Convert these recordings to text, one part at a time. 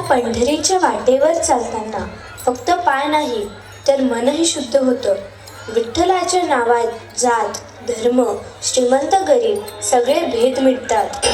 पंढरीच्या वाटेवर चालताना फक्त पाय नाही तर मनही शुद्ध होतं. विठ्ठलाच्या नावात जात धर्म श्रीमंत गरीब सगळे भेद मिटतात.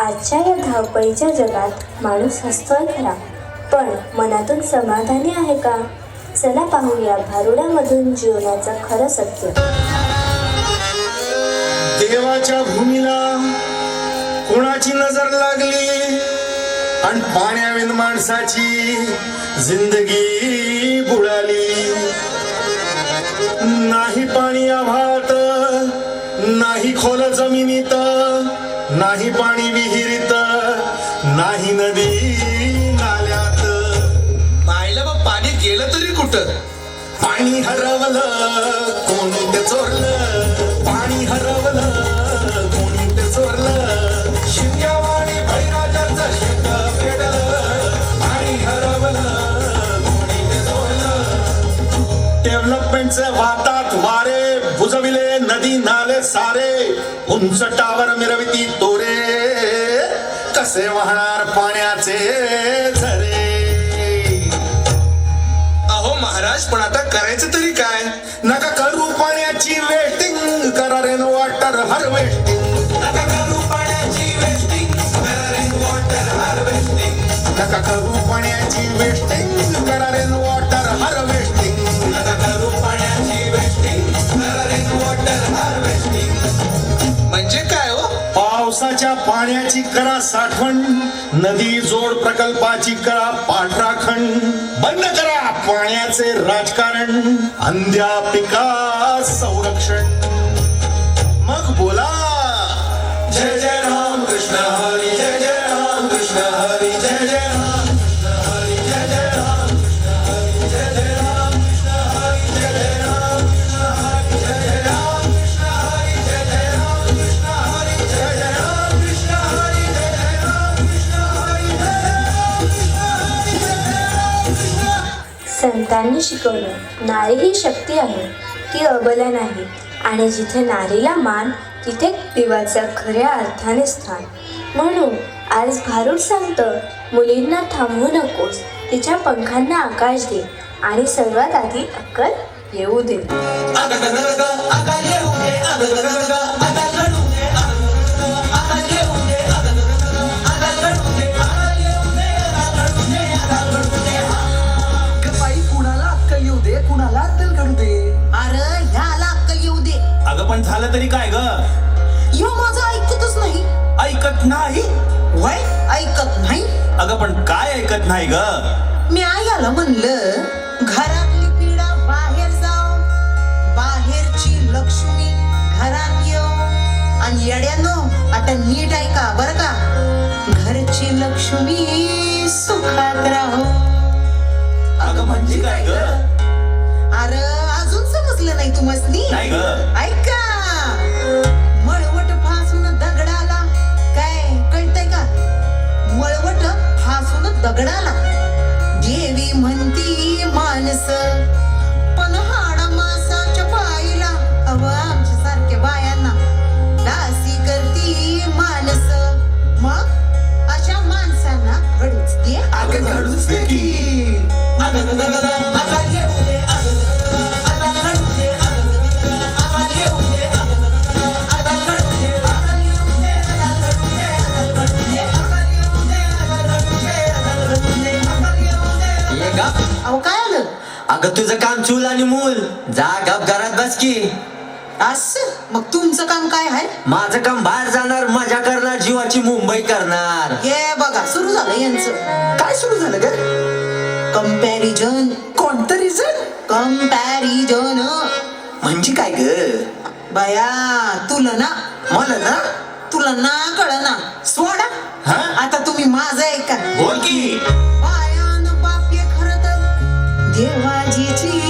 आजच्या या धावपळीच्या जगात माणूस हसतोय खरा, पण मनातून समाधानी आहे का? चला पाहूया भारुडामधून जीवनाचं खरं सत्य. देवाच्या भूमीला कोणाची नजर लागली आणि पाण्याविन माणसाची जिंदगी बुडाली. नाही पाणी आभाळात नाही नाही खोल जमिनीत, नाही पाणी विहिरीत, नाही नदी नाल्यात. पाहिलं मग पाणी गेलं तरी कुठं? पाणी हरवलं कोणी ते चोरलं, पाणी हरवलं कोणी ते चोरलं. शिंग्यावाणी बैराजाचं शेत पेटलं, पाणी हरवलं कोणी ते चोरलं. डेव्हलपमेंटचे वातात वारे बुजविले नदी नाले सारे, उंच टावर मिरविती तोरे, कसे वाहणार पाण्याचे झरे. अहो महाराज, पण आता करायचं तरी काय? नका करू पाण्याची वेस्टिंग, करा रेन वॉटर हार्वेस्टिंग. नका करू पाण्याची वेस्टिंग, करा रेन वॉटर हार्वेस्टिंग. नका करू पाण्याची वेस्टिंग, करा रेन वॉटर हार्वेस्टिंग. नका करू पाण्याची वेस्टिंग, करा रेन वॉटर हार्वेस्टिंग. म्हणजे काय हो? पावसाच्या पाण्याची करा साठवण, नदी जोड प्रकल्पाची करा पाठराखण. बंद करा पाण्याचे राजकारण, अंध्या पिका संरक्षण. मग बोला जय जय राम कृष्ण हरी, जय जय राम कृष्ण हरी, जय जय राम कृष्ण हरी, जय जय राम कृष्ण हरी, जय जय राम कृष्ण हरी, जय जय राम कृष्ण हरी, जय जय राम कृष्ण हरी, जय जय राम कृष्ण हरी, जय जय राम कृष्ण हरी, जय जय राम कृष्ण हरी, जय जय राम कृष्ण हरी. संतांनी शिकवलं, नारी ही शक्ती आहे, ती अबला नाही. आणि जिथे नारीला मान, तिथे देवाचं खऱ्या अर्थाने स्थान. म्हणून आज भारूड सांगतं, मुलींना थांबवू नकोस, तिच्या पंखांना आकाश दे आणि सर्वात आधी अक्कल येऊ दे. कुणाला अक्कल येऊ दे, कुणाला अक्कल घडू दे. अरे ह्याला अक्कल येऊ दे. अगं पण झालं तरी काय ग? ह्यो माझं ऐकतच नाही. ऐकत नाही? वय ऐकत नाही. अगं पण काय ऐकत नाही ग? मी याला म्हणलं, घरातली पिढा बाहेर जाऊ, बाहेरची लक्ष्मी घरात येऊ. आणि येड्यानो आता नीट ऐका बर का, घरची लक्ष्मी सुखात राहो. अगं म्हणजे काय ग? अरे अजून समजलं नाही तुम्हाला? नाही ग. ऐका, मळवट फासून दगडाला, काय कळतंय का? मळवट फासून दगडाला देवी म्हणती माणस, पण हाडा मासाच्या पायीला अव आमच्या सारख्या बायांना दासी करती माणस. मग अशा माणसांना घडूच दे. अगं घडूच दे की. अहो काय आलं? अगं तुझं काम चूल आणि मूल, जा गप घरात बस की. असं मग तुमचं काम काय आहे? माझं काम बाहेर जाणार, मजा करणार, जीवाची मुंबई करणार. हे बघा सुरू झालं यांचं. काय सुरू झालं ग? कंपॅरिजन. कोणतं रिझन? कंपॅरिजन. म्हणजे काय ग? बया तुलना. मला ना तुलना कळना. सोडा. हा? आता तुम्ही माझं ऐका. बोल की. बायान बाप्य खरं तर देवाजीची